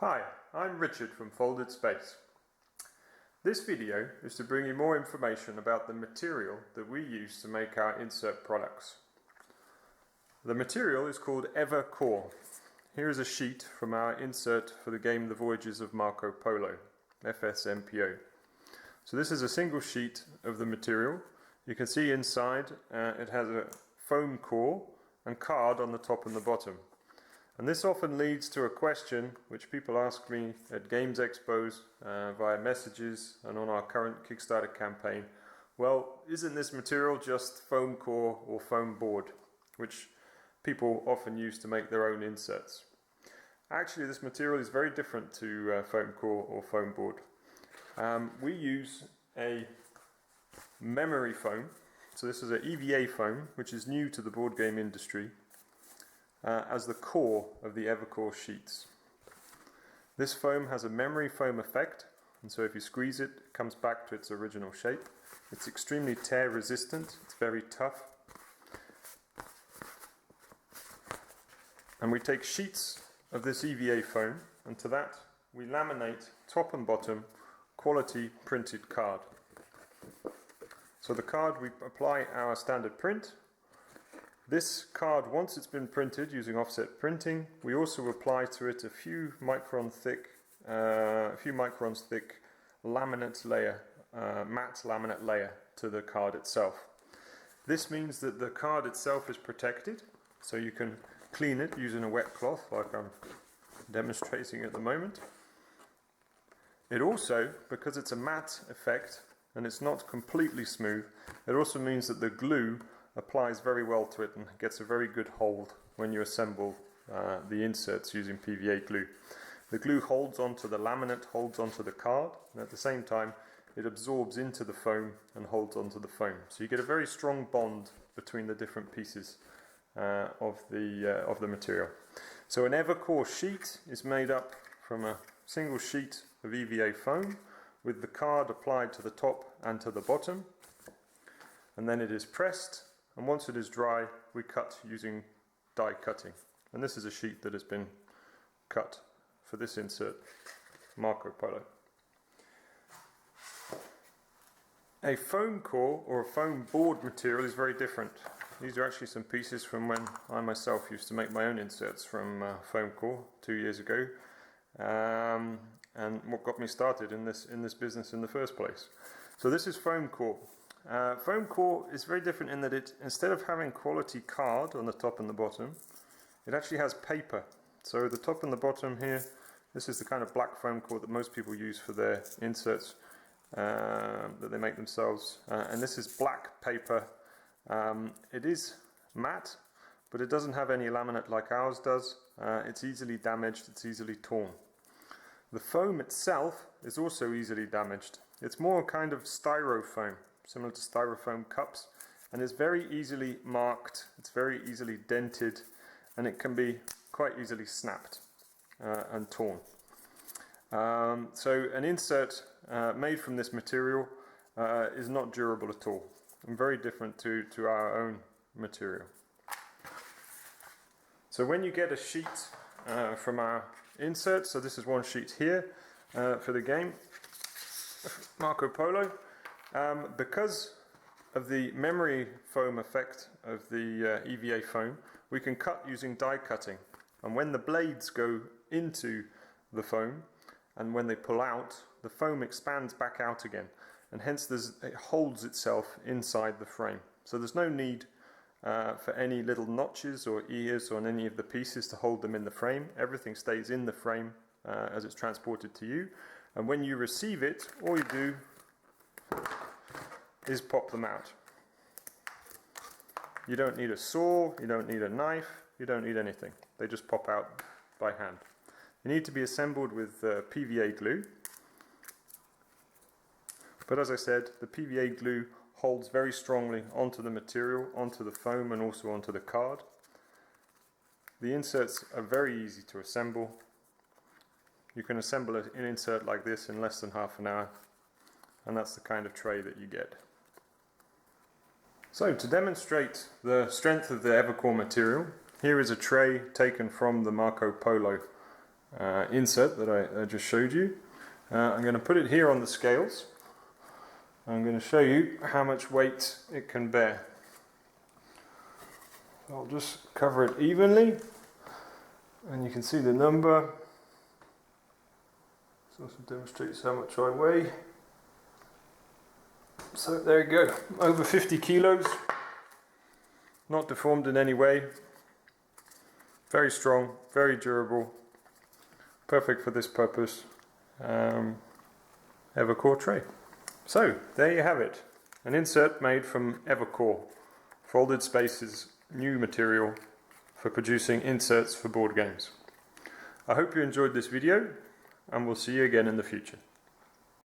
Hi, I'm Richard from Folded Space. This video is to bring you more information about the material that we use to make our insert products. The material is called Evacore. Here is a sheet from our insert for the game The Voyages of Marco Polo, FSMPO. So this is a single sheet of the material. You can see inside it has a foam core and card on the top and the bottom. And this often leads to a question which people ask me at Games Expos, via messages and on our current Kickstarter campaign. Well, isn't this material just foam core or foam board, which people often use to make their own inserts? Actually, this material is very different to foam core or foam board. We use a memory foam, so this is an EVA foam, which is new to the board game industry, as the core of the Evacore sheets. This foam has a memory foam effect, and so if you squeeze it, it comes back to its original shape. It's extremely tear resistant, it's very tough. And we take sheets of this EVA foam, and to that we laminate top and bottom quality printed card. So the card, we apply our standard print. This card, once it's been printed using offset printing, we also apply to it a few microns thick laminate layer, matte laminate layer to the card itself. This means that the card itself is protected, so you can clean it using a wet cloth like I'm demonstrating at the moment. It also, because it's a matte effect and it's not completely smooth, it also means that the glue applies very well to it and gets a very good hold when you assemble the inserts using PVA glue. The glue holds onto the laminate, holds onto the card, and at the same time it absorbs into the foam and holds onto the foam. So you get a very strong bond between the different pieces of the material. So an Evacore sheet is made up from a single sheet of EVA foam with the card applied to the top and to the bottom, and then it is pressed. And once it is dry, we cut using die cutting. And this is a sheet that has been cut for this insert, Marco Polo. A foam core or a foam board material is very different. These are actually some pieces from when I myself used to make my own inserts from foam core 2 years ago. And what got me started in this business in the first place. So this is foam core. Foam core is very different in that it, instead of having quality card on the top and the bottom, it actually has paper. So the top and the bottom here, this is the kind of black foam core that most people use for their inserts that they make themselves. And this is black paper. It is matte, but it doesn't have any laminate like ours does. It's easily damaged, it's easily torn. The foam itself is also easily damaged. It's more a kind of styrofoam, similar to styrofoam cups, and it's very easily marked, it's very easily dented, and it can be quite easily snapped and torn. So an insert made from this material is not durable at all, and very different to our own material. So when you get a sheet from our insert, so this is one sheet here for the game Marco Polo, because of the memory foam effect of the EVA foam, we can cut using die cutting, and when the blades go into the foam and when they pull out, the foam expands back out again, and hence it holds itself inside the frame. So there's no need for any little notches or ears on any of the pieces to hold them in the frame. Everything stays in the frame as it's transported to you, and when you receive it, all you do is pop them out. You don't need a saw, you don't need a knife, you don't need anything. They just pop out by hand. They need to be assembled with PVA glue, but as I said, the PVA glue holds very strongly onto the material, onto the foam, and also onto the card. The inserts are very easy to assemble. You can assemble an insert like this in less than half an hour, and that's the kind of tray that you get. So to demonstrate the strength of the Evacore material, here is a tray taken from the Marco Polo insert that I just showed you. I'm going to put it here on the scales. I'm going to show you how much weight it can bear. I'll just cover it evenly, and you can see the number. This also demonstrates how much I weigh. So there you go, over 50 kilos, not deformed in any way, very strong, very durable, perfect for this purpose, Evacore tray. So there you have it, an insert made from Evacore, Folded Space's new material for producing inserts for board games. I hope you enjoyed this video, and we'll see you again in the future.